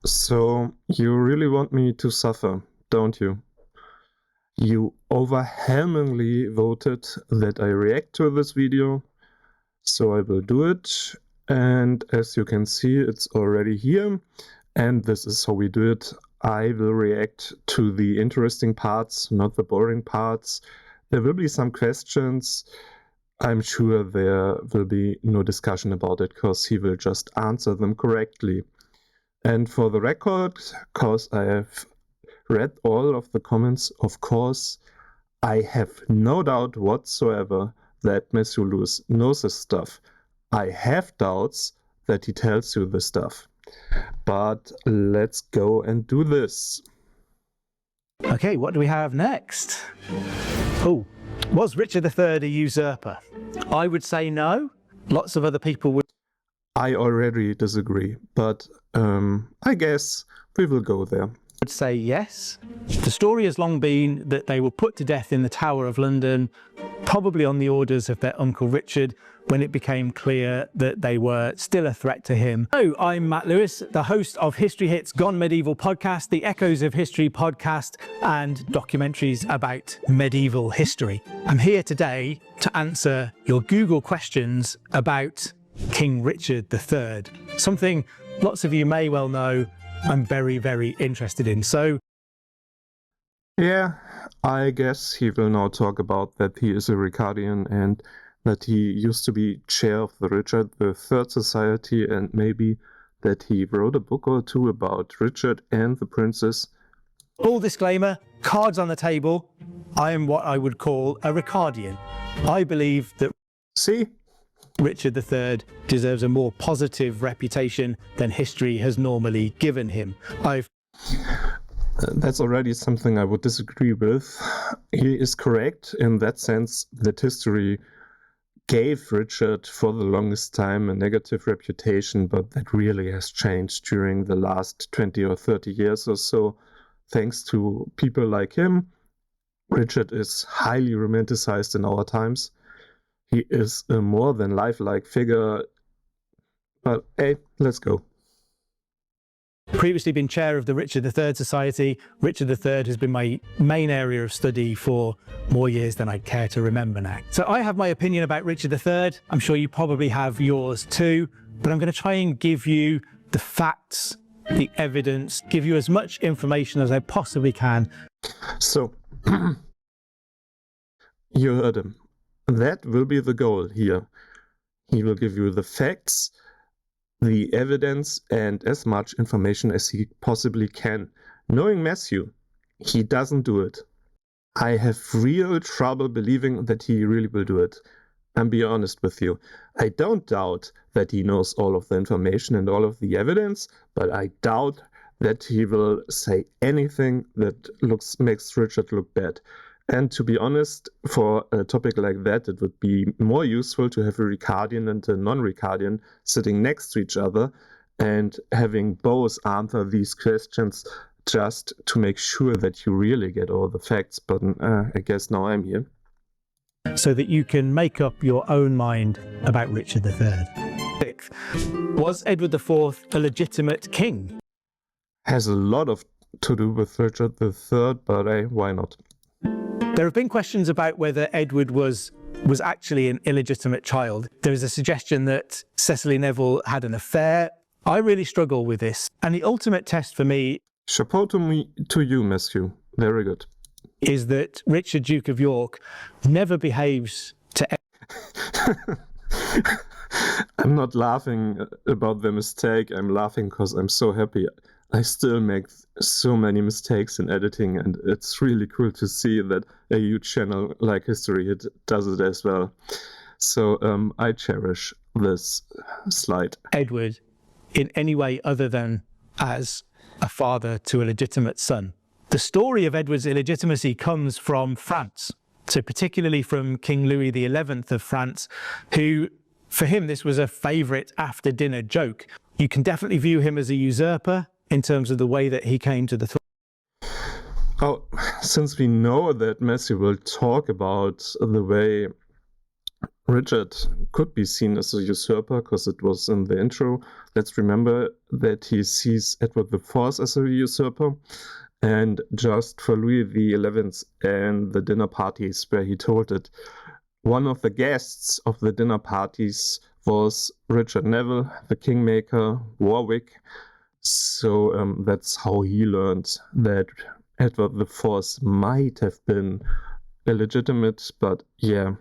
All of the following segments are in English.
So, you really want me to suffer, don't you? You overwhelmingly voted that I react to this video, so I will do it. And as you can see, it's already here. And this is how we do it. I will react to the interesting parts, not the boring parts. There will be some questions. I'm sure there will be no discussion about it because he will just answer them correctly. And for the record, because I have read all of the comments, of course, I have no doubt whatsoever that Matthew Lewis knows his stuff. I have doubts that he tells you this stuff. But let's go and do this. Okay, what do we have next? Oh, was Richard III a usurper? I would say no. Lots of other people would. I already disagree, but I guess we will go there. Would say yes. The story has long been that they were put to death in the Tower of London, probably on the orders of their uncle Richard, when it became clear that they were still a threat to him. Hello, I'm Matt Lewis, the host of History Hits Gone Medieval podcast, the Echoes of History podcast, and documentaries about medieval history. I'm here today to answer your Google questions about King Richard III, something lots of you may well know I'm very, very interested in. So, yeah, I guess he will now talk about that he is a Ricardian and that he used to be chair of the Richard III Society, and maybe that he wrote a book or two about Richard and the princess. Full disclaimer, cards on the table. I am what I would call a Ricardian. I believe that Richard III deserves a more positive reputation than history has normally given him. That's already something I would disagree with. He is correct in that sense that history gave Richard for the longest time a negative reputation, but that really has changed during the last 20 or 30 years or so. Thanks to people like him, Richard is highly romanticized in our times. He is a more than lifelike figure. But hey, let's go. Previously been chair of the Richard III Society. Richard III has been my main area of study for more years than I'd care to remember now. So I have my opinion about Richard III. I'm sure you probably have yours too, but I'm going to try and give you the facts, the evidence, give you as much information as I possibly can. So, you heard him. That will be the goal here. He will give you the facts, the evidence, and as much information as he possibly can. Knowing Matthew, he doesn't do it. I have real trouble believing that he really will do it. And be honest with you, I don't doubt that he knows all of the information and all of the evidence, but I doubt that he will say anything that makes Richard look bad. And to be honest, for a topic like that, it would be more useful to have a Ricardian and a non-Ricardian sitting next to each other and having both answer these questions just to make sure that you really get all the facts. But I guess now I'm here. So that you can make up your own mind about Richard III. Was Edward IV a legitimate king? Has a lot to do with Richard III, but why not? There have been questions about whether Edward was actually an illegitimate child. There is a suggestion that Cecily Neville had an affair. I really struggle with this. And the ultimate test for me... Chapeau to you, Matthew. Very good. ...is that Richard, Duke of York, never behaves to... I'm not laughing about the mistake. I'm laughing because I'm so happy. I still make so many mistakes in editing, and it's really cool to see that a huge channel like History Hit does it as well. So I cherish this slide. Edward, in any way other than as a father to a legitimate son. The story of Edward's illegitimacy comes from France, so particularly from King Louis XI of France, who, for him, this was a favourite after-dinner joke. You can definitely view him as a usurper in terms of the way that he came to the throne. Oh, since we know that Matthew will talk about the way Richard could be seen as a usurper because it was in the intro. Let's remember that he sees Edward IV as a usurper. And just for Louis XI and the dinner parties where he told it, one of the guests of the dinner parties was Richard Neville, the kingmaker, Warwick. So that's how he learned that Edward IV might have been illegitimate, but yeah,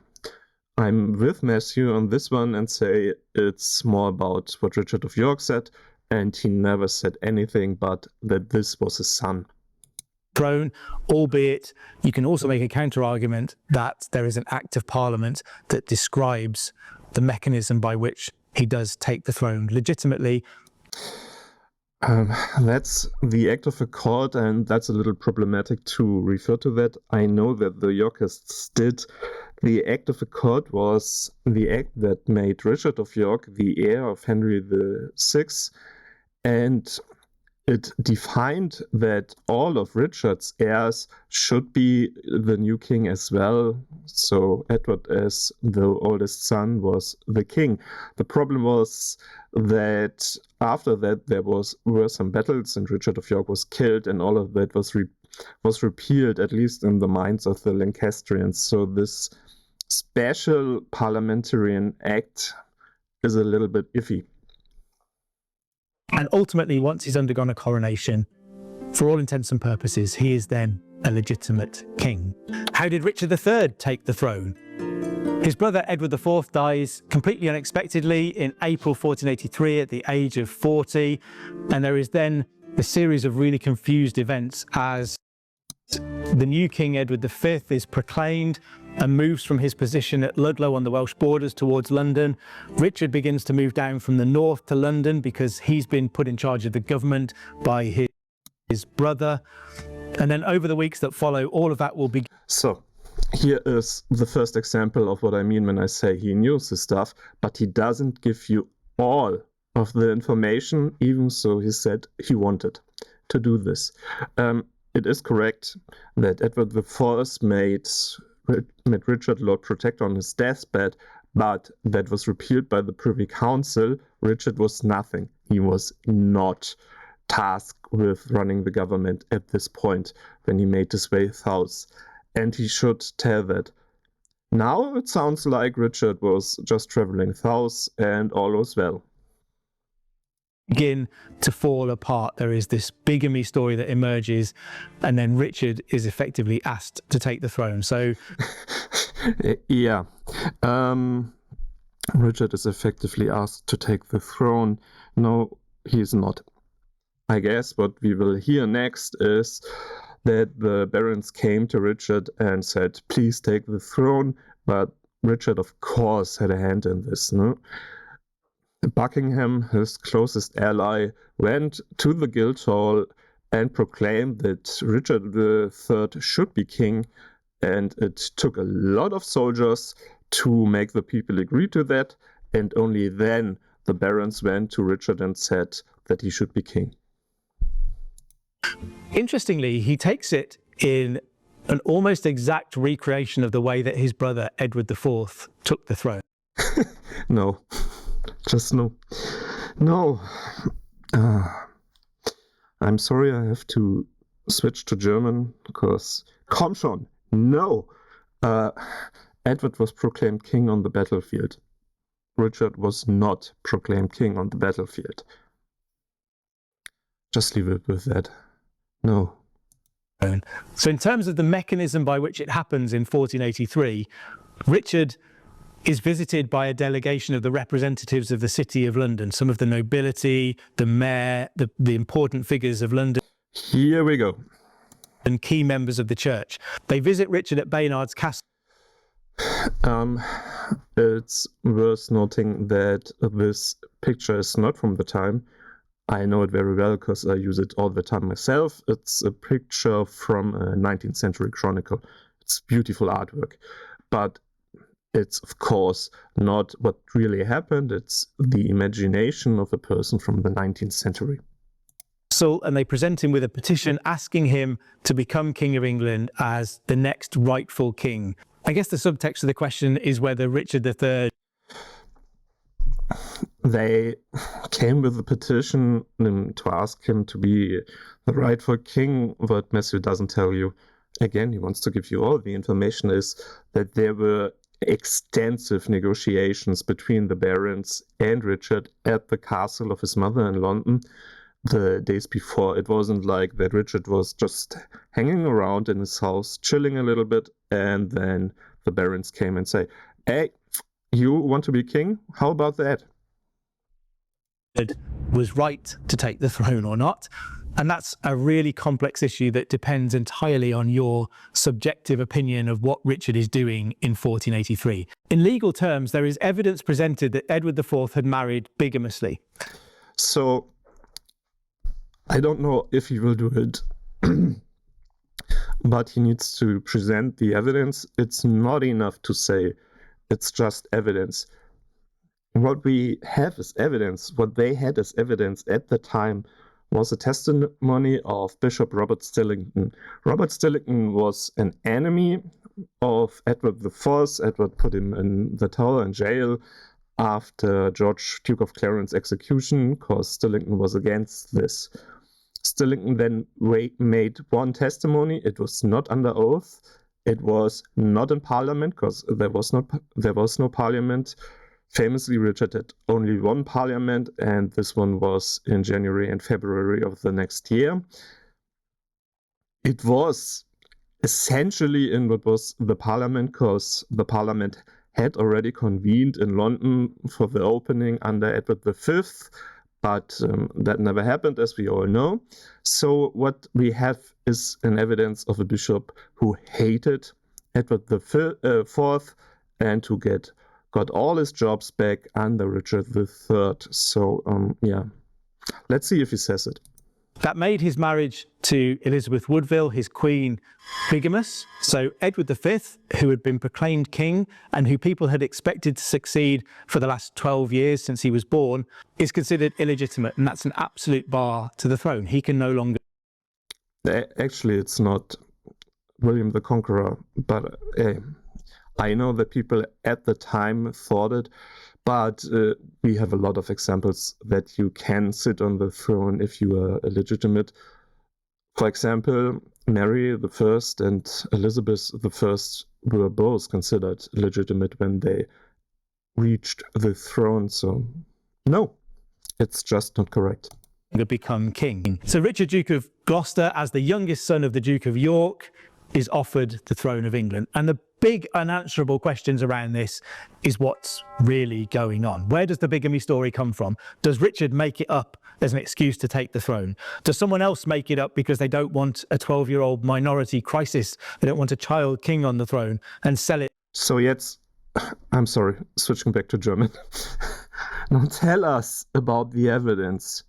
I'm with Matthew on this one and say it's more about what Richard of York said, and he never said anything but that this was his son. Throne, albeit you can also make a counter-argument that there is an Act of Parliament that describes the mechanism by which he does take the throne legitimately. That's the Act of Accord, and that's a little problematic to refer to that. I know that the Yorkists did. The Act of Accord was the act that made Richard of York the heir of Henry VI, and it defined that all of Richard's heirs should be the new king as well. So Edward, as the oldest son, was the king. The problem was that after that there were some battles and Richard of York was killed, and all of that was repealed, at least in the minds of the Lancastrians. So this special parliamentarian act is a little bit iffy. And ultimately, once he's undergone a coronation, for all intents and purposes, he is then a legitimate king. How did Richard III take the throne? His brother Edward IV dies completely unexpectedly in April 1483 at the age of 40. And there is then a series of really confused events as the new king Edward V is proclaimed and moves from his position at Ludlow on the Welsh borders towards London. Richard begins to move down from the north to London because he's been put in charge of the government by his brother. And then over the weeks that follow, all of that will be... So here is the first example of what I mean when I say he knew his stuff, but he doesn't give you all of the information, even so he said he wanted to do this. It is correct that Edward IV made Richard Lord Protector on his deathbed, but that was repealed by the Privy Council. Richard was nothing. He was not tasked with running the government at this point when he made his way south, and he should tell that. Now it sounds like Richard was just traveling south and all was well. Begin to fall apart. There is this bigamy story that emerges, and then Richard is effectively asked to take the throne. So yeah, Richard is effectively asked to take the throne. No, he is not. I guess what we will hear next is that the barons came to Richard and said, please take the throne, but Richard of course had a hand in this, no? Buckingham, his closest ally, went to the Guildhall and proclaimed that Richard III should be king, and it took a lot of soldiers to make the people agree to that, and only then the barons went to Richard and said that he should be king. Interestingly, he takes it in an almost exact recreation of the way that his brother Edward IV took the throne. No. Just no. No. I'm sorry I have to switch to German, because komm schon. No. Edward was proclaimed king on the battlefield. Richard was not proclaimed king on the battlefield. Just leave it with that. No. So in terms of the mechanism by which it happens in 1483, Richard is visited by a delegation of the representatives of the City of London, some of the nobility, the mayor, the important figures of London. Here we go. And key members of the church. They visit Richard at Baynard's Castle. It's worth noting that this picture is not from the time. I know it very well because I use it all the time myself. It's a picture from a 19th century chronicle. It's beautiful artwork. But it's, of course, not what really happened. It's the imagination of a person from the 19th century. And they present him with a petition asking him to become King of England as the next rightful king. I guess the subtext of the question is whether Richard III... They came with a petition to ask him to be the rightful king. What Matthew doesn't tell you, again, he wants to give you all the information, is that there were extensive negotiations between the barons and Richard at the castle of his mother in London the days before. It wasn't like that Richard was just hanging around in his house, chilling a little bit, and then the barons came and say, hey, you want to be king? How about that? Was right to take the throne or not. And that's a really complex issue that depends entirely on your subjective opinion of what Richard is doing in 1483. In legal terms, there is evidence presented that Edward IV had married bigamously. So, I don't know if he will do it, but he needs to present the evidence. It's not enough to say it's just evidence. What we have as evidence, what they had as evidence at the time, was a testimony of Bishop Robert Stillington. Robert Stillington was an enemy of Edward IV. Edward put him in the Tower in jail after George, Duke of Clarence execution, because Stillington was against this. Stillington then made one testimony. It was not under oath. It was not in Parliament, because there was no Parliament. Famously, Richard had only one parliament, and this one was in January and February of the next year. It was essentially in what was the parliament, because the parliament had already convened in London for the opening under Edward V, but that never happened, as we all know. So what we have is an evidence of a bishop who hated Edward IV and who got all his jobs back under Richard III. So, yeah, let's see if he says it. That made his marriage to Elizabeth Woodville, his queen, bigamous. So Edward V, who had been proclaimed king and who people had expected to succeed for the last 12 years since he was born, is considered illegitimate, and that's an absolute bar to the throne. He can no longer... Actually, it's not William the Conqueror, but I know that people at the time thought it, but we have a lot of examples that you can sit on the throne if you are illegitimate. For example, Mary I and Elizabeth I were both considered legitimate when they reached the throne. So, no, it's just not correct. Become king. So Richard, Duke of Gloucester, as the youngest son of the Duke of York, is offered the throne of England. And the big unanswerable questions around this is what's really going on. Where does the bigamy story come from? Does Richard make it up as an excuse to take the throne? Does someone else make it up because they don't want a 12-year-old minority crisis? They don't want a child king on the throne and sell it? So jetzt, I'm sorry, switching back to German. Now tell us about the evidence.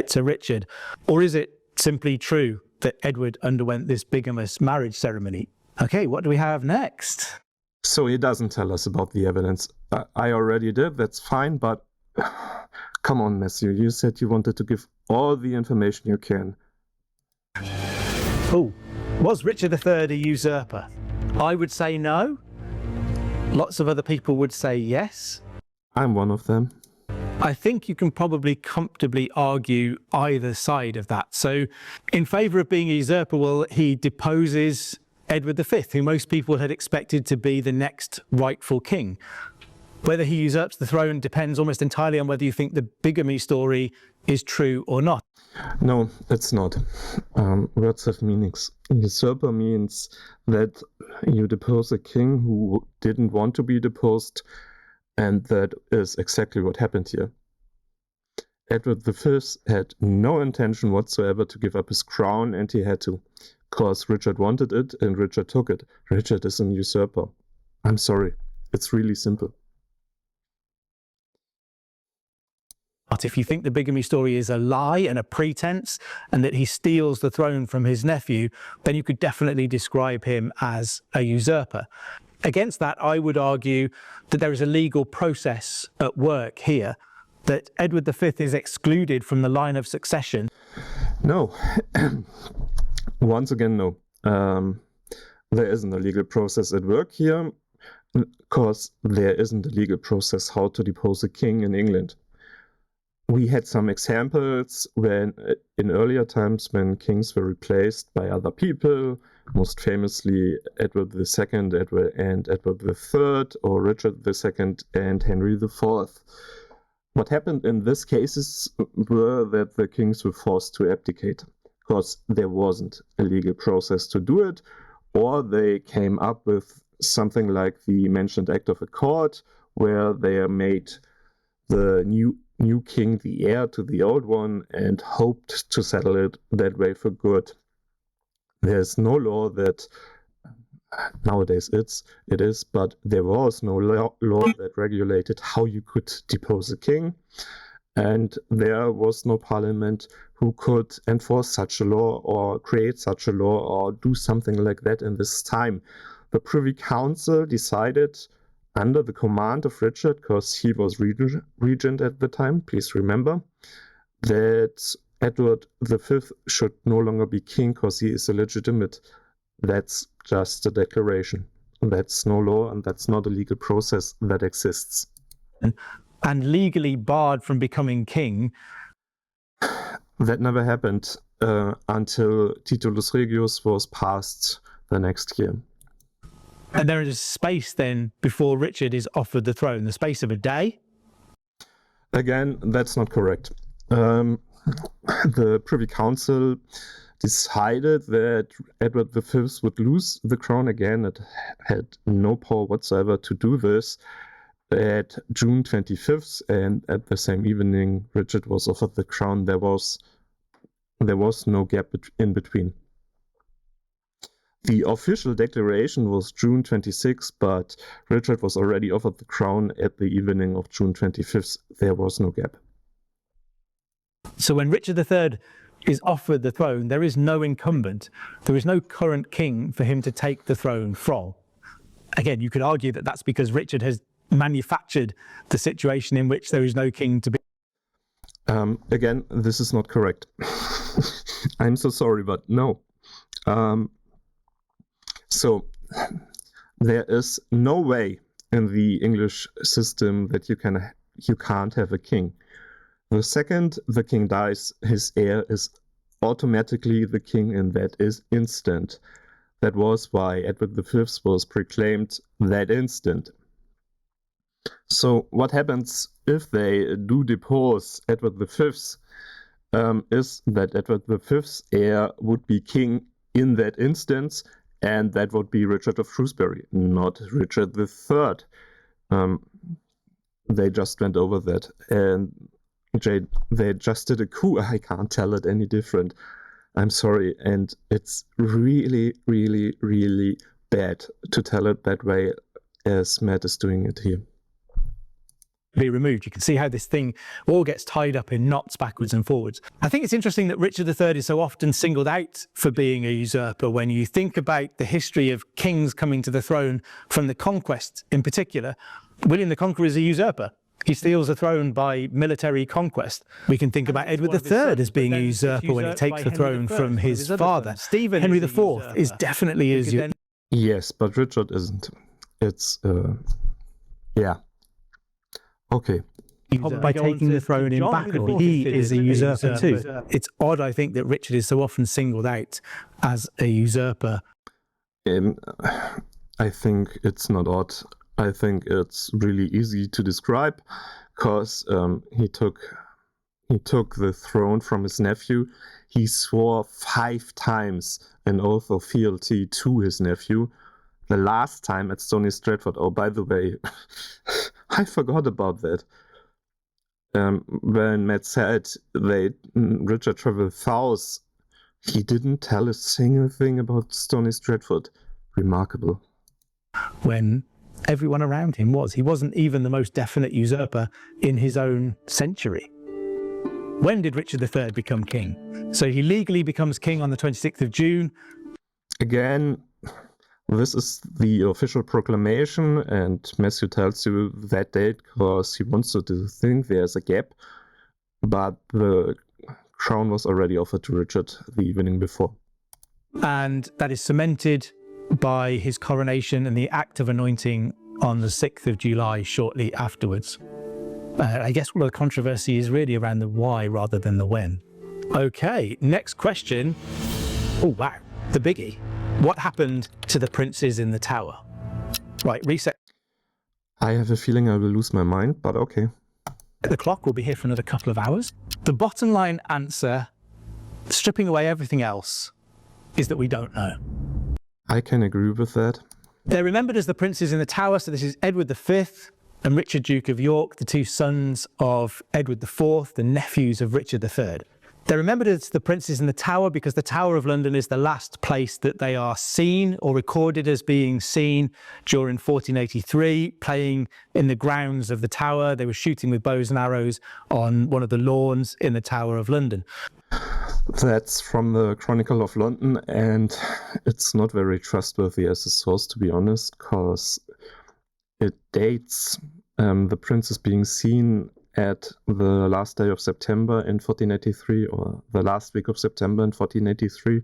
To Richard. Or is it simply true that Edward underwent this bigamous marriage ceremony? Okay, what do we have next? So he doesn't tell us about the evidence. I already did, that's fine, but come on, Matthew, you said you wanted to give all the information you can. Oh, was Richard III a usurper? I would say no. Lots of other people would say yes. I'm one of them. I think you can probably comfortably argue either side of that. So in favour of being a usurper, well, he deposes Edward V, who most people had expected to be the next rightful king. Whether he usurps the throne depends almost entirely on whether you think the bigamy story is true or not. No, it's not. Words have meanings. Usurper means that you depose a king who didn't want to be deposed, and that is exactly what happened here. Edward V had no intention whatsoever to give up his crown, and he had to, because Richard wanted it and Richard took it. Richard is an usurper. I'm sorry. It's really simple. But if you think the bigamy story is a lie and a pretense, and that he steals the throne from his nephew, then you could definitely describe him as a usurper. Against that, I would argue that there is a legal process at work here, that Edward V is excluded from the line of succession. No. Once again, no. there isn't a legal process at work here, because there isn't a legal process how to depose a king in England. We had some examples when, in earlier times, when kings were replaced by other people, most famously Edward II and Edward III, or Richard II and Henry IV. What happened in these cases were that the kings were forced to abdicate, because there wasn't a legal process to do it, or they came up with something like the mentioned Act of Accord, where they made the new king the heir to the old one and hoped to settle it that way for good. There's no law that, nowadays it is, but there was no law that regulated how you could depose a king, and there was no parliament who could enforce such a law or create such a law or do something like that in this time. The Privy Council decided, under the command of Richard, because he was regent at the time, please remember, that Edward V should no longer be king because he is illegitimate. That's just a declaration. That's no law, and that's not a legal process that exists. And legally barred from becoming king. That never happened until Titulus Regius was passed the next year. And there is a space then before Richard is offered the throne, the space of a day? Again, that's not correct. The Privy Council decided that Edward V would lose the crown again. It had no power whatsoever to do this at June 25th, and at the same evening Richard was offered the crown. There was no gap in between. The official declaration was June 26th, but Richard was already offered the crown at the evening of June 25th. There was no gap. So when Richard III is offered the throne, there is no incumbent. There is no current king for him to take the throne from. Again, you could argue that that's because Richard has manufactured the situation in which there is no king to be. Again, this is not correct. I'm so sorry, but no. So there is no way in the English system that you can't have a king. The second the king dies, his heir is automatically the king, and that is instant. That was why Edward V was proclaimed that instant. So what happens if they do depose Edward V is that Edward V's heir would be king in that instance, and that would be Richard of Shrewsbury, not Richard III. They just went over that, and they just did a coup. I can't tell it any different. I'm sorry, and it's really, really, really bad to tell it that way as Matt is doing it here. Be removed. You can see how this thing all gets tied up in knots backwards and forwards. I think it's interesting that Richard III is so often singled out for being a usurper. When you think about the history of kings coming to the throne from the conquest in particular, William the Conqueror is a usurper. He steals the throne by military conquest. We can think about Edward III as being a usurper when he takes the throne from his father. Henry IV is definitely a usurper. Yes, but Richard isn't. It's, yeah. Okay. By taking the throne in battle, he is a usurper too. It's odd, I think, that Richard is so often singled out as a usurper. I think it's not odd. I think it's really easy to describe, because he took the throne from his nephew. He swore 5 times an oath of fealty to his nephew. The last time at Stony Stratford. Oh, by the way, I forgot about that. When Matt said Richard traveled south, he didn't tell a single thing about Stony Stratford. Remarkable. When everyone around him was. He wasn't even the most definite usurper in his own century. When did Richard III become king? So he legally becomes king on the 26th of June. Again, this is the official proclamation, and Matthew tells you that date because he wants you to think there's a gap, but the crown was already offered to Richard the evening before. And that is cemented by his coronation and the act of anointing on the 6th of July shortly afterwards. I guess all the controversy is really around the why rather than the when. Okay, next question. Oh wow, the biggie. What happened to the princes in the tower? Right, reset. I have a feeling I will lose my mind, but okay. The clock will be here for another couple of hours. The bottom line answer, stripping away everything else, is that we don't know. I can agree with that. They're remembered as the princes in the tower, so this is Edward V and Richard, Duke of York, the two sons of Edward IV, the nephews of Richard III. They're remembered as the princes in the tower because the Tower of London is the last place that they are seen or recorded as being seen during 1483, playing in the grounds of the tower. They were shooting with bows and arrows on one of the lawns in the Tower of London. That's from the Chronicle of London, and it's not very trustworthy as a source, to be honest, because it dates the princes being seen at the last day of September in 1483, or the last week of September in 1483,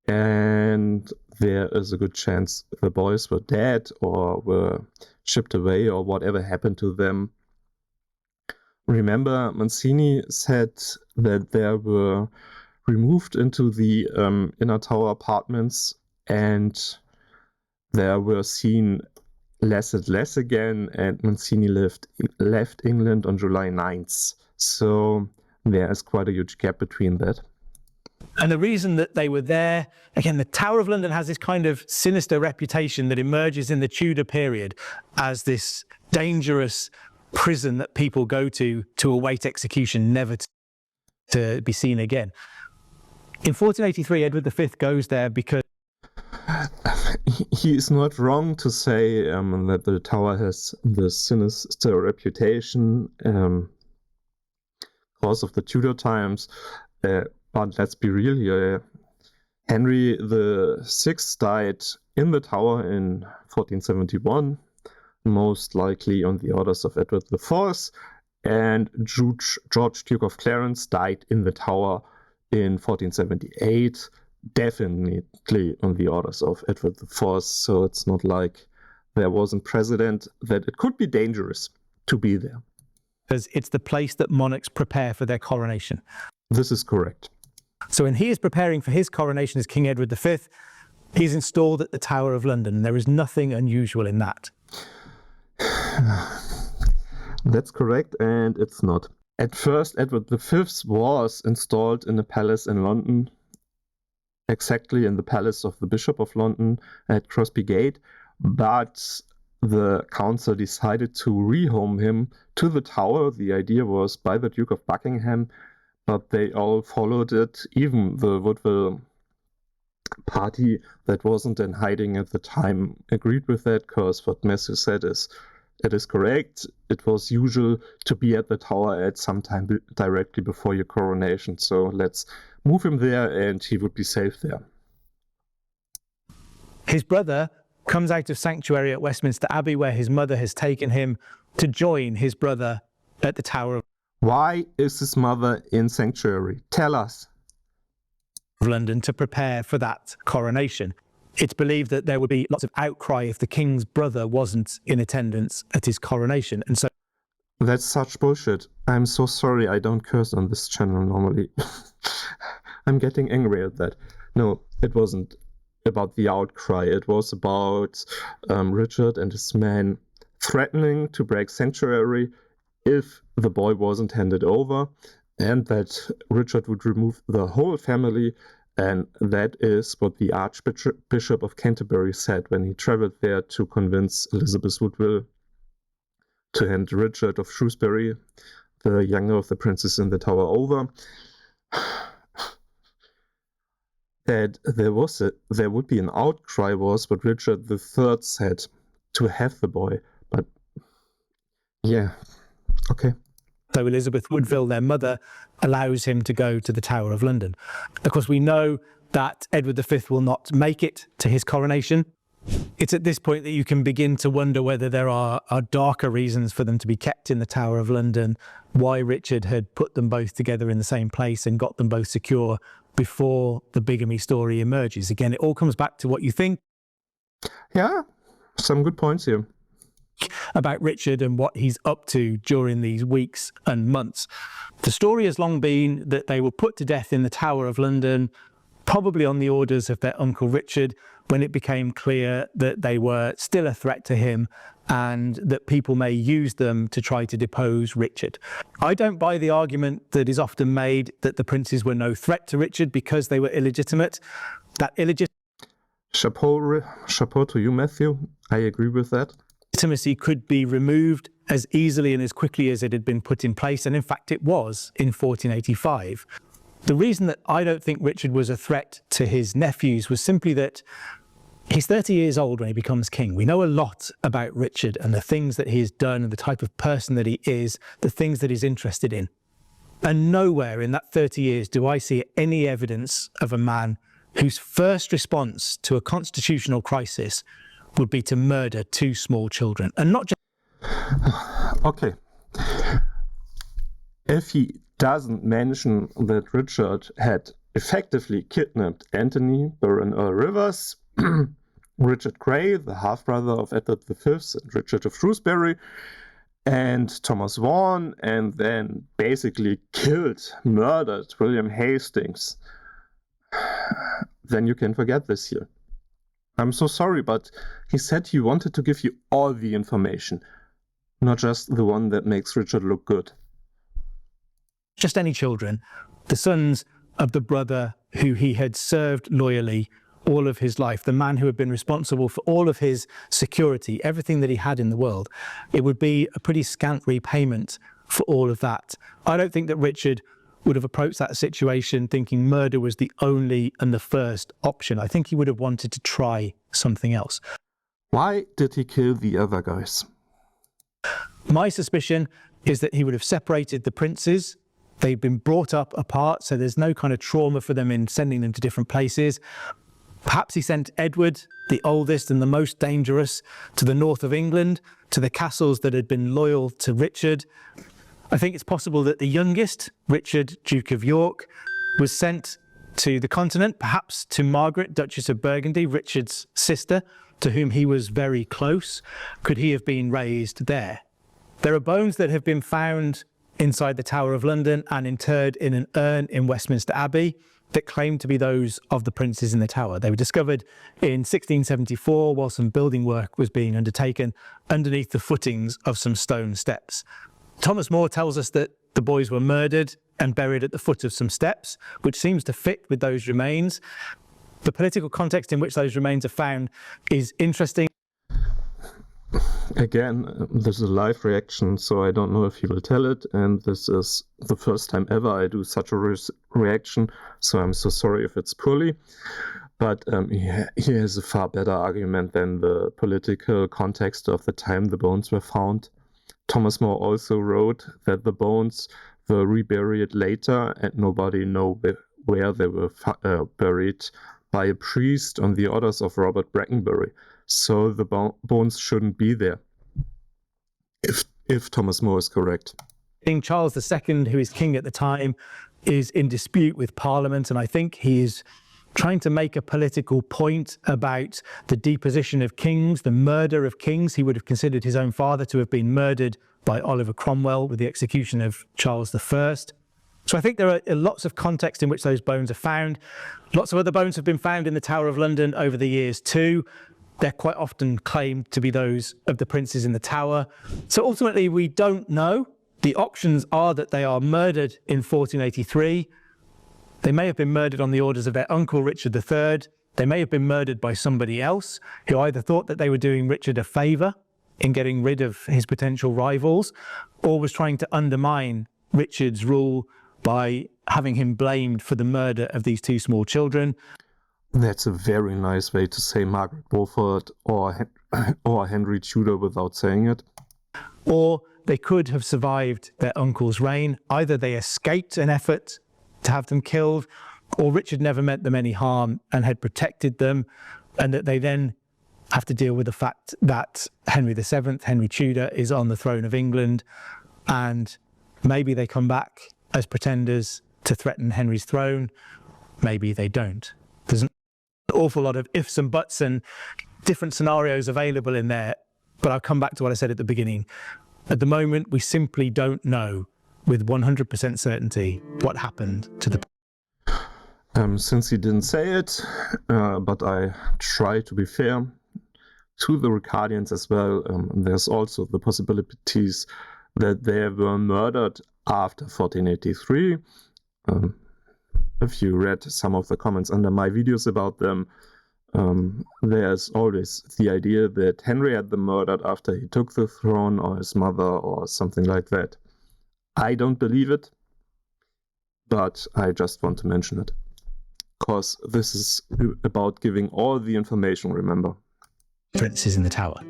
and there is a good chance the boys were dead or were shipped away or whatever happened to them. Remember, Mancini said that they were removed into the inner tower apartments and they were seen less and less again, and Mancini left England on July 9th. So there is quite a huge gap between that. And the reason that they were there, again, the Tower of London has this kind of sinister reputation that emerges in the Tudor period as this dangerous prison that people go to await execution, never to be seen again. In 1483, Edward V goes there because he is not wrong to say that the tower has this sinister reputation because of the Tudor times, but let's be real here. Henry VI died in the tower in 1471, most likely on the orders of Edward IV, and George, Duke of Clarence, died in the tower in 1478, definitely on the orders of Edward IV, so it's not like there wasn't precedent that it could be dangerous to be there. Because it's the place that monarchs prepare for their coronation. This is correct. So when he is preparing for his coronation as King Edward V, he's installed at the Tower of London. There is nothing unusual in that. That's correct, and it's not. At first, Edward V was installed in a palace in London, exactly in the palace of the Bishop of London at Crosby Gate, but the council decided to rehome him to the tower. The idea was by the Duke of Buckingham, but they all followed it. Even the Woodville party that wasn't in hiding at the time agreed with that, because what Matthew said is it is correct. It was usual to be at the tower at some time directly before your coronation, so let's move him there and he would be safe there. His brother comes out of sanctuary at Westminster Abbey, where his mother has taken him to join his brother at the Tower of Why is his mother in sanctuary? Tell us. London to prepare for that coronation. It's believed that there would be lots of outcry if the king's brother wasn't in attendance at his coronation, and so That's such bullshit. I'm so sorry I don't curse on this channel normally. I'm getting angry at that. No, it wasn't about the outcry. It was about Richard and his men threatening to break sanctuary if the boy wasn't handed over, and that Richard would remove the whole family. And that is what the Archbishop of Canterbury said when he traveled there to convince Elizabeth Woodville to hand Richard of Shrewsbury, the younger of the princes in the tower, over. That there would be an outcry was what Richard III said, to have the boy. But yeah, okay. So Elizabeth Woodville, their mother, allows him to go to the Tower of London. Of course, we know that Edward V will not make it to his coronation. It's at this point that you can begin to wonder whether there are darker reasons for them to be kept in the Tower of London, why Richard had put them both together in the same place and got them both secure before the bigamy story emerges. Again, it all comes back to what you think. Yeah, some good points here. About Richard and what he's up to during these weeks and months. The story has long been that they were put to death in the Tower of London, probably on the orders of their uncle Richard, when it became clear that they were still a threat to him and that people may use them to try to depose Richard. I don't buy the argument that is often made that the princes were no threat to Richard because they were illegitimate. That Chapeau to you, Matthew. I agree with that. Legitimacy could be removed as easily and as quickly as it had been put in place, and in fact it was in 1485. The reason that I don't think Richard was a threat to his nephews was simply that he's 30 years old when he becomes king. We know a lot about Richard and the things that he has done and the type of person that he is, the things that he's interested in. And nowhere in that 30 years do I see any evidence of a man whose first response to a constitutional crisis would be to murder two small children. And not just... Okay. If he doesn't mention that Richard had effectively kidnapped Anthony, Baron Earl Rivers, Richard Grey, the half-brother of Edward V, and Richard of Shrewsbury, and Thomas Vaughan, and then basically murdered William Hastings, then you can forget this here. I'm so sorry, but he said he wanted to give you all the information, not just the one that makes Richard look good. Just any children, the sons of the brother who he had served loyally all of his life, the man who had been responsible for all of his security, everything that he had in the world. It would be a pretty scant repayment for all of that. I don't think that Richard would have approached that situation thinking murder was the only and the first option. I think he would have wanted to try something else. Why did he kill the other guys? My suspicion is that he would have separated the princes. They've been brought up apart, so there's no kind of trauma for them in sending them to different places. Perhaps he sent Edward, the oldest and the most dangerous, to the north of England, to the castles that had been loyal to Richard. I think it's possible that the youngest, Richard, Duke of York, was sent to the continent, perhaps to Margaret, Duchess of Burgundy, Richard's sister, to whom he was very close. Could he have been raised there? There are bones that have been found inside the Tower of London and interred in an urn in Westminster Abbey that claim to be those of the princes in the tower. They were discovered in 1674 while some building work was being undertaken underneath the footings of some stone steps. Thomas More tells us that the boys were murdered and buried at the foot of some steps, which seems to fit with those remains. The political context in which those remains are found is interesting. Again, this is a live reaction, so I don't know if he will tell it, and this is the first time ever I do such a reaction, so I'm so sorry if it's poorly. But he has a far better argument than the political context of the time the bones were found. Thomas More also wrote that the bones were reburied later and nobody knows where they were buried by a priest on the orders of Robert Brackenbury. So the bones shouldn't be there, if Thomas More is correct. King Charles II, who is king at the time, is in dispute with Parliament, and I think he is trying to make a political point about the deposition of kings, the murder of kings. He would have considered his own father to have been murdered by Oliver Cromwell with the execution of Charles I. So I think there are lots of context in which those bones are found. Lots of other bones have been found in the Tower of London over the years too. They're quite often claimed to be those of the princes in the tower. So ultimately, we don't know. The options are that they are murdered in 1483. They may have been murdered on the orders of their uncle, Richard III. They may have been murdered by somebody else who either thought that they were doing Richard a favour in getting rid of his potential rivals, or was trying to undermine Richard's rule by having him blamed for the murder of these two small children. That's a very nice way to say Margaret Beaufort or Henry Tudor without saying it. Or they could have survived their uncle's reign. Either they escaped an effort to have them killed, or Richard never meant them any harm and had protected them, and that they then have to deal with the fact that Henry VII, Henry Tudor, is on the throne of England, and maybe they come back as pretenders to threaten Henry's throne, maybe they don't. There's an awful lot of ifs and buts and different scenarios available in there. But I'll come back to what I said at the beginning. At the moment, we simply don't know with 100% certainty what happened to the... Since he didn't say it, but I try to be fair to the Ricardians as well, there's also the possibilities that they were murdered after 1483. If you read some of the comments under my videos about them, there's always the idea that Henry had them murdered after he took the throne, or his mother, or something like that. I don't believe it, but I just want to mention it, because this is about giving all the information, remember. Princes in the Tower.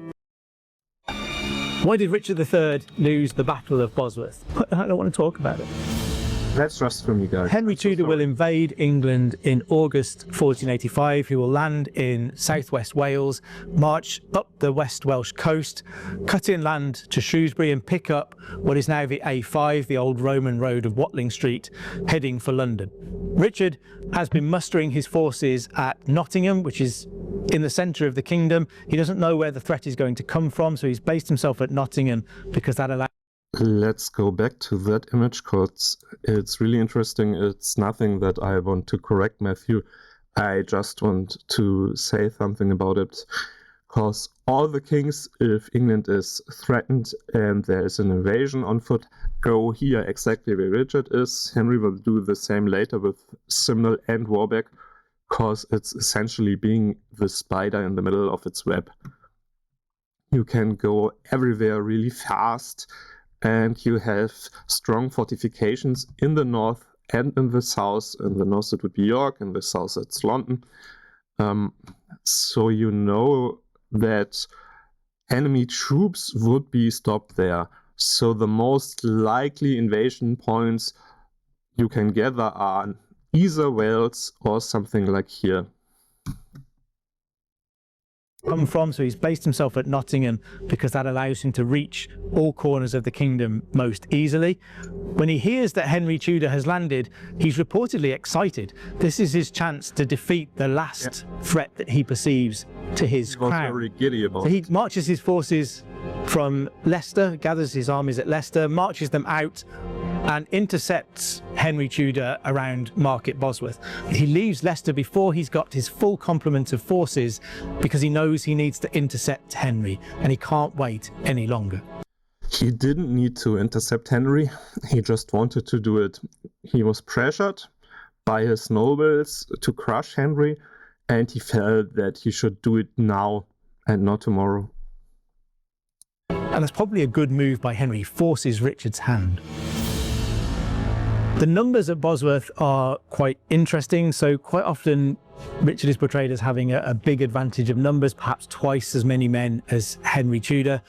Why did Richard III lose the Battle of Bosworth? I don't want to talk about it. That's just for me, guys. Henry Tudor will invade England in August 1485. He will land in southwest Wales, march up the West Welsh coast, cut inland to Shrewsbury and pick up what is now the A5, the old Roman road of Watling Street, heading for London. Richard has been mustering his forces at Nottingham, which is in the centre of the kingdom. He doesn't know where the threat is going to come from, so he's based himself at Nottingham because that allows... Let's go back to that image, because it's really interesting. It's nothing that I want to correct Matthew. I just want to say something about it, because all the kings, if England is threatened and there is an invasion on foot, go here exactly where Richard is. Henry will do the same later with Simnel and Warbeck, because it's essentially being the spider in the middle of its web. You can go everywhere really fast, and you have strong fortifications in the north and in the south. In the north it would be York, in the south it's London. So you know that enemy troops would be stopped there. So the most likely invasion points you can gather are either Wales or something like here. From, so he's based himself at Nottingham because that allows him to reach all corners of the kingdom most easily. When he hears that Henry Tudor has landed, he's reportedly excited. This is his chance to defeat the last threat that he perceives to his crown. Very giddy about so he marches his forces from Leicester, gathers his armies at Leicester, marches them out and intercepts Henry Tudor around Market Bosworth. He leaves Leicester before he's got his full complement of forces because he knows he needs to intercept Henry and he can't wait any longer. He didn't need to intercept Henry, he just wanted to do it. He was pressured by his nobles to crush Henry, and he felt that he should do it now and not tomorrow. And that's probably a good move by Henry. He forces Richard's hand. The numbers at Bosworth are quite interesting. So quite often Richard is portrayed as having a big advantage of numbers, perhaps twice as many men as Henry Tudor.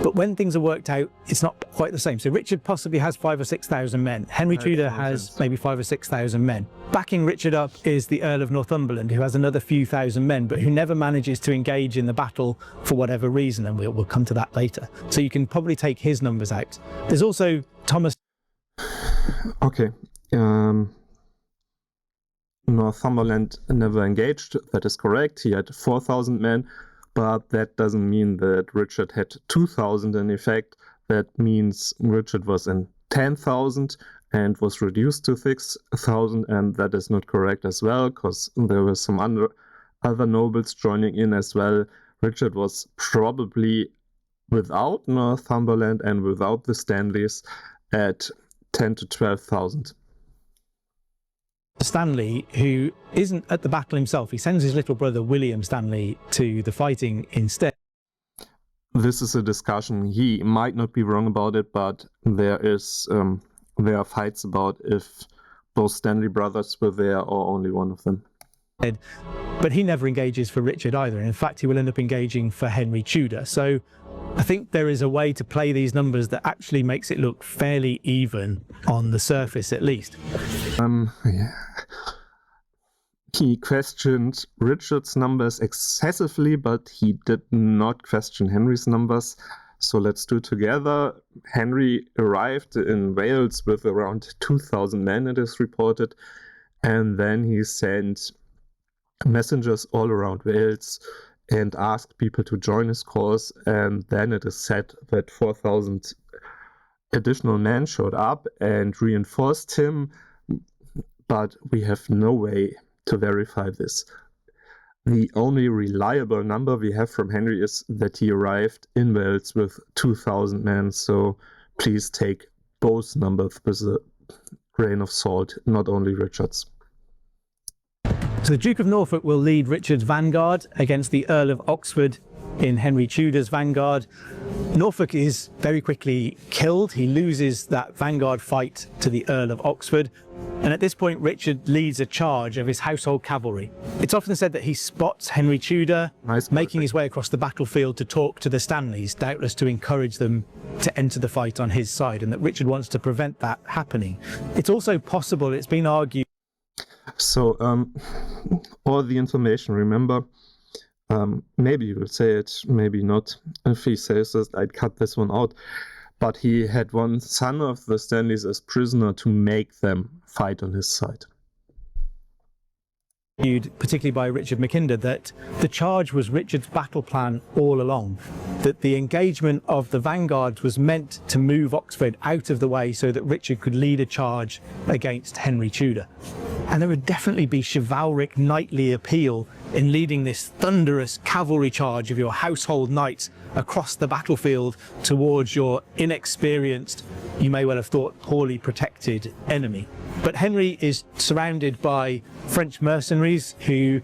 But when things are worked out, it's not quite the same. So Richard possibly has 5,000 or 6,000 men. Henry Tudor has maybe 5,000 or 6,000 men. Backing Richard up is the Earl of Northumberland, who has another few thousand men, but who never manages to engage in the battle for whatever reason, and we'll come to that later. So you can probably take his numbers out. There's also Thomas. Okay. Northumberland never engaged, that is correct. He had 4,000 men, but that doesn't mean that Richard had 2,000 in effect. That means Richard was in 10,000 and was reduced to 6,000, and that is not correct as well, because there were some other nobles joining in as well. Richard was probably without Northumberland and without the Stanleys at 10 to 12,000. Stanley, who isn't at the battle himself, he sends his little brother William Stanley to the fighting instead. This is a discussion. He might not be wrong about it, but there are fights about if both Stanley brothers were there or only one of them. But he never engages for Richard either, and in fact he will end up engaging for Henry Tudor. So I think there is a way to play these numbers that actually makes it look fairly even on the surface, at least. Yeah. He questioned Richard's numbers excessively, but he did not question Henry's numbers. So let's do it together. Henry arrived in Wales with around 2,000 men, it is reported, and then he sent messengers all around Wales and asked people to join his cause. And then it is said that 4,000 additional men showed up and reinforced him, but we have no way to verify this. The only reliable number we have from Henry is that he arrived in Wales with 2,000 men, so please take both numbers with a grain of salt, not only Richard's. So the Duke of Norfolk will lead Richard's vanguard against the Earl of Oxford in Henry Tudor's vanguard. Norfolk is very quickly killed. He loses that vanguard fight to the Earl of Oxford. And at this point, Richard leads a charge of his household cavalry. It's often said that he spots Henry Tudor making his way across the battlefield to talk to the Stanleys, doubtless to encourage them to enter the fight on his side, and that Richard wants to prevent that happening. It's also possible, it's been argued. So, all the information, remember, maybe you will say it, maybe not. If he says this, I'd cut this one out. But he had one son of the Stanleys as prisoner to make them fight on his side. Particularly by Richard Mackinder, that the charge was Richard's battle plan all along, that the engagement of the vanguards was meant to move Oxford out of the way so that Richard could lead a charge against Henry Tudor. And there would definitely be chivalric knightly appeal in leading this thunderous cavalry charge of your household knights across the battlefield towards your inexperienced, you may well have thought, poorly protected enemy. But Henry is surrounded by French mercenaries who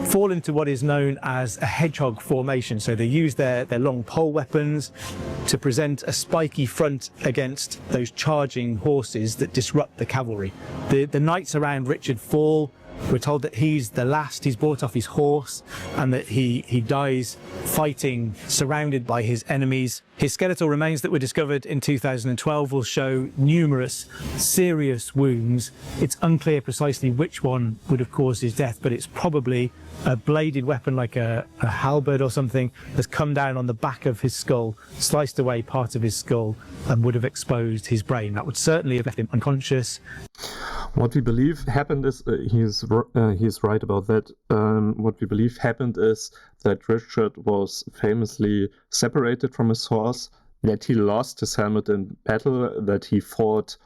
fall into what is known as a hedgehog formation. So they use their long pole weapons to present a spiky front against those charging horses that disrupt the cavalry. The knights around Richard fall. We're told that he's the last, he's brought off his horse, and that he dies fighting, surrounded by his enemies. His skeletal remains that were discovered in 2012 will show numerous serious wounds. It's unclear precisely which one would have caused his death, but it's probably a bladed weapon like a halberd or something has come down on the back of his skull, sliced away part of his skull, and would have exposed his brain. That would certainly have left him unconscious. What we believe happened is, he's right about that. What we believe happened is that Richard was famously separated from his horse, that he lost his helmet in battle, that he fought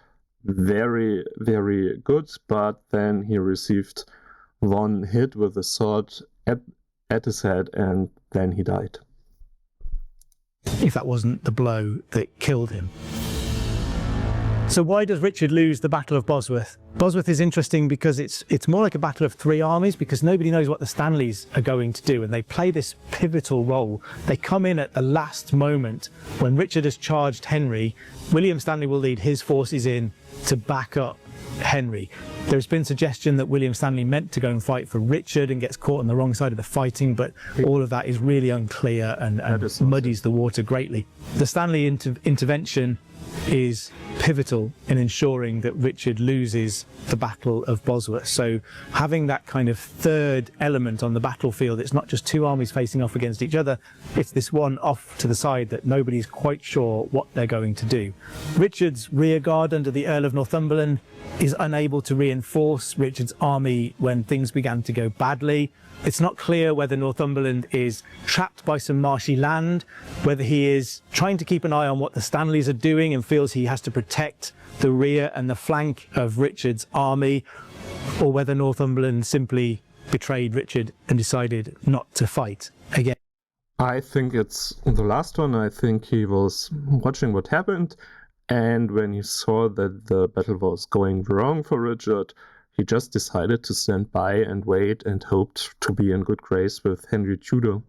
very, very good, but then he received one hit with a sword at his head, and then he died. If that wasn't the blow that killed him. So why does Richard lose the Battle of Bosworth? Bosworth is interesting because it's more like a battle of three armies, because nobody knows what the Stanleys are going to do, and they play this pivotal role. They come in at the last moment when Richard has charged Henry. William Stanley will lead his forces in to back up Henry. There's been suggestion that William Stanley meant to go and fight for Richard and gets caught on the wrong side of the fighting, but all of that is really unclear and muddies the water greatly. The Stanley intervention is pivotal in ensuring that Richard loses the Battle of Bosworth. So having that kind of third element on the battlefield, it's not just two armies facing off against each other, it's this one off to the side that nobody's quite sure what they're going to do. Richard's rear guard under the Earl of Northumberland is unable to reinforce Richard's army when things began to go badly. It's not clear whether Northumberland is trapped by some marshy land, whether he is trying to keep an eye on what the Stanleys are doing and feels he has to protect the rear and the flank of Richard's army, or whether Northumberland simply betrayed Richard and decided not to fight again. I think it's the last one. I think he was watching what happened, and when he saw that the battle was going wrong for Richard, he just decided to stand by and wait and hoped to be in good grace with Henry Tudor.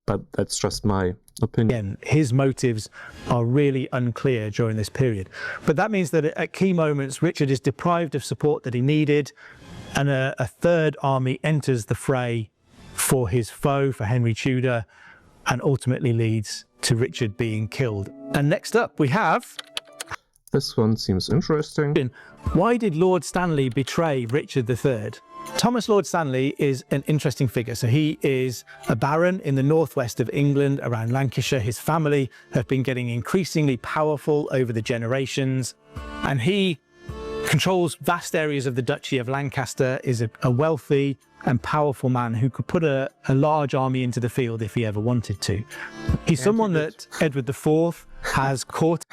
But that's just my opinion. Again, his motives are really unclear during this period. But that means that at key moments, Richard is deprived of support that he needed, and a third army enters the fray for his foe, for Henry Tudor, and ultimately leads to Richard being killed. And next up we have... This one seems interesting. Why did Lord Stanley betray Richard III? Thomas Lord Stanley is an interesting figure. So he is a baron in the northwest of England, around Lancashire. His family have been getting increasingly powerful over the generations, and he controls vast areas of the Duchy of Lancaster, is a wealthy and powerful man who could put a large army into the field if he ever wanted to. He's someone that Edward IV has caught.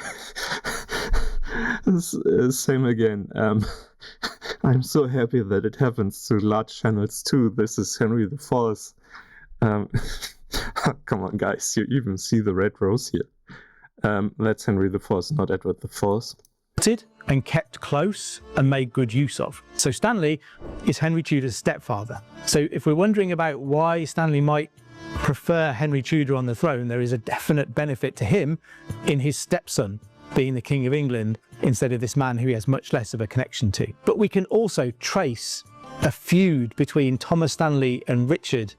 Same again. I'm so happy that it happens to large channels too. This is Henry IV. Come on, guys, you even see the red rose here. That's Henry IV, not Edward IV. And kept close and made good use of. So Stanley is Henry Tudor's stepfather. So if we're wondering about why Stanley might prefer Henry Tudor on the throne, there is a definite benefit to him in his stepson being the King of England instead of this man who he has much less of a connection to. But we can also trace a feud between Thomas Stanley and Richard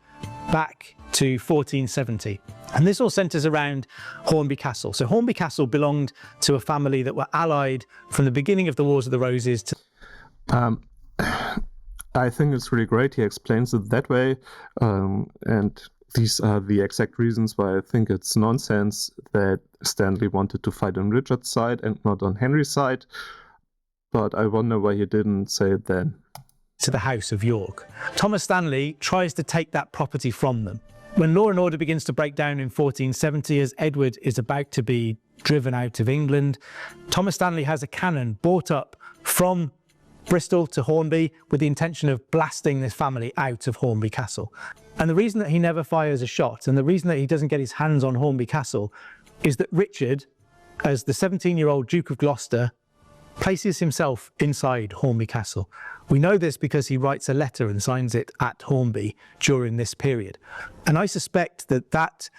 back to 1470. And this all centres around Hornby Castle. So Hornby Castle belonged to a family that were allied from the beginning of the Wars of the Roses to... I think it's really great he explains it that way, and these are the exact reasons why I think it's nonsense that Stanley wanted to fight on Richard's side and not on Henry's side, but I wonder why he didn't say it then. To the House of York. Thomas Stanley tries to take that property from them. When law and order begins to break down in 1470, as Edward is about to be driven out of England, Thomas Stanley has a cannon brought up from Bristol to Hornby with the intention of blasting this family out of Hornby Castle. And the reason that he never fires a shot, and the reason that he doesn't get his hands on Hornby Castle, is that Richard, as the 17-year-old Duke of Gloucester, places himself inside Hornby Castle. We know this because he writes a letter and signs it at Hornby during this period. And I suspect that that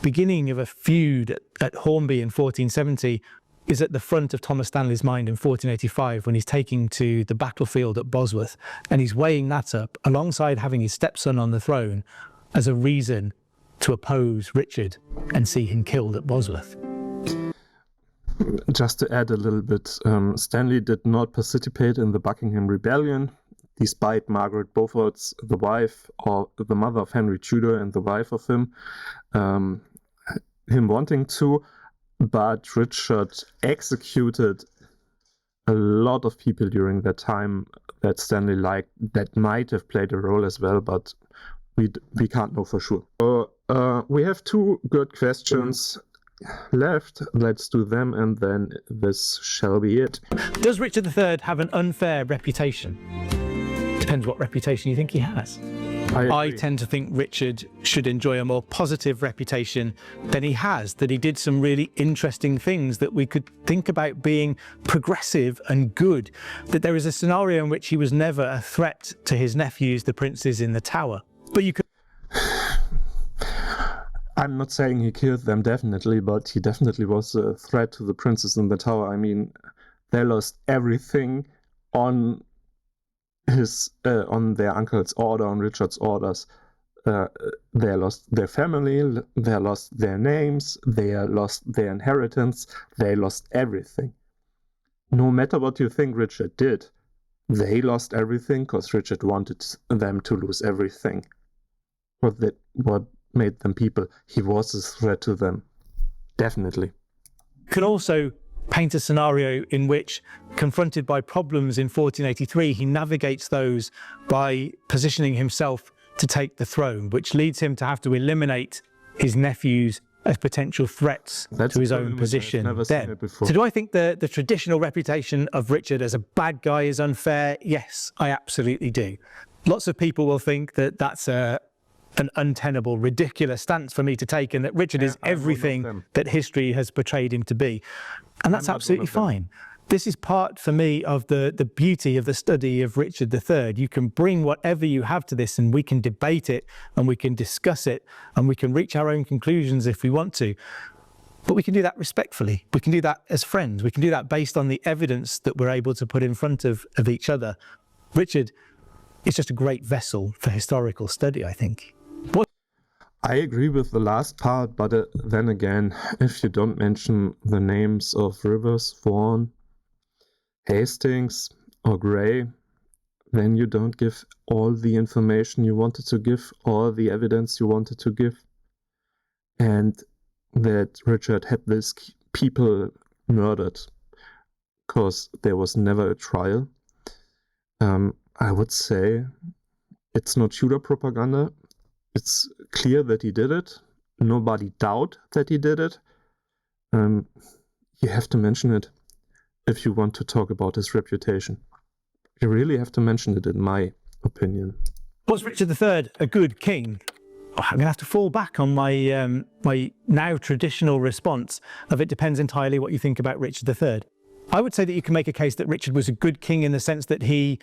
beginning of a feud at Hornby in 1470 is at the front of Thomas Stanley's mind in 1485 when he's taking to the battlefield at Bosworth, and he's weighing that up alongside having his stepson on the throne as a reason to oppose Richard and see him killed at Bosworth. Just to add a little bit, Stanley did not participate in the Buckingham Rebellion, despite Margaret Beaufort's the wife or the mother of Henry Tudor and the wife of him wanting to, but Richard executed a lot of people during that time that Stanley liked that might have played a role as well, but we can't know for sure. So we have two good questions left. Let's do them, and then this shall be it. Does Richard III have an unfair reputation? Depends what reputation you think he has. I tend to think Richard should enjoy a more positive reputation than he has, that he did some really interesting things that we could think about being progressive and good, that there is a scenario in which he was never a threat to his nephews, the princes in the Tower. But you could... I'm not saying he killed them, definitely, but he definitely was a threat to the princes in the Tower. I mean, they lost everything on their uncle's order, on Richard's orders. They lost their family, they lost their names, they lost their inheritance, they lost everything. No matter what you think Richard did, they lost everything because Richard wanted them to lose everything. What made them people. He was a threat to them. Definitely. Can also paint a scenario in which, confronted by problems in 1483, he navigates those by positioning himself to take the throne, which leads him to have to eliminate his nephews as potential threats to his own position then. So do I think the traditional reputation of Richard as a bad guy is unfair? Yes, I absolutely do. Lots of people will think that that's an untenable, ridiculous stance for me to take, and that Richard is everything that history has portrayed him to be. And that's absolutely fine. This is part, for me, of the beauty of the study of Richard III. You can bring whatever you have to this, and we can debate it, and we can discuss it, and we can reach our own conclusions if we want to. But we can do that respectfully. We can do that as friends. We can do that based on the evidence that we're able to put in front of each other. Richard is just a great vessel for historical study, I think. I agree with the last part, but then again, if you don't mention the names of Rivers, Vaughan, Hastings, or Grey, then you don't give all the information you wanted to give, all the evidence you wanted to give. And that Richard had these people murdered because there was never a trial. I would say it's not Tudor propaganda. It's clear that he did it. Nobody doubt that he did it. You have to mention it if you want to talk about his reputation. You really have to mention it, in my opinion. Was Richard III a good king? Oh, I'm going to have to fall back on my my now traditional response of it depends entirely what you think about Richard III. I would say that you can make a case that Richard was a good king in the sense that he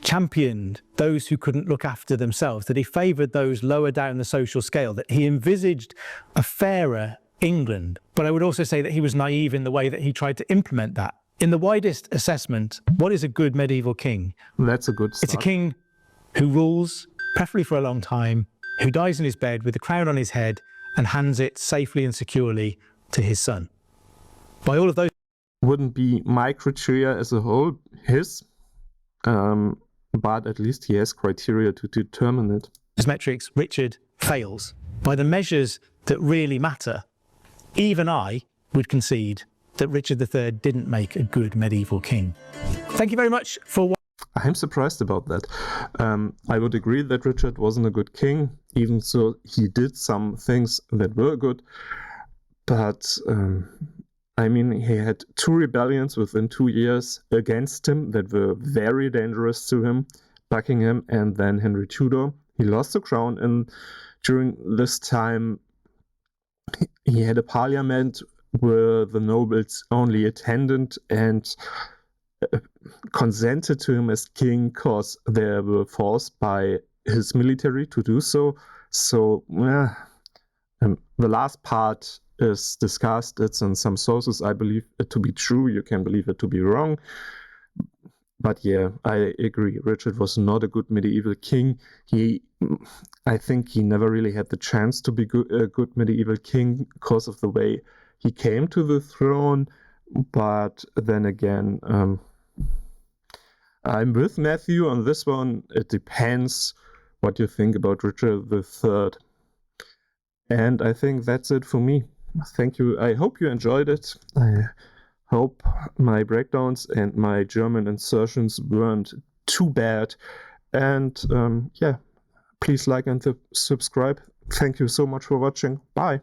championed those who couldn't look after themselves, that he favoured those lower down the social scale, that he envisaged a fairer England. But I would also say that he was naive in the way that he tried to implement that. In the widest assessment, what is a good medieval king? That's a good start. It's a king who rules, preferably for a long time, who dies in his bed with the crown on his head and hands it safely and securely to his son. By all of those... Wouldn't be my criteria as a whole, his, but at least he has criteria to determine it. His metrics, Richard fails. By the measures that really matter, even I would concede that Richard III didn't make a good medieval king. Thank you very much for watching. I'm surprised about that. I would agree that Richard wasn't a good king, even so he did some things that were good, but I mean, he had 2 rebellions within 2 years against him that were very dangerous to him, Buckingham and then Henry Tudor. He lost the crown, and during this time he had a parliament where the nobles only attended and consented to him as king because they were forced by his military to do so. So the last part is discussed. It's in some sources. I believe it to be true. You can believe it to be wrong. But yeah, I agree. Richard was not a good medieval king. I think he never really had the chance to be a good medieval king because of the way he came to the throne. But then again, I'm with Matthew on this one. It depends what you think about Richard III. And I think that's it for me. Thank you. I hope you enjoyed it. I hope my breakdowns and my German insertions weren't too bad. And yeah, please like and subscribe. Thank you so much for watching. Bye.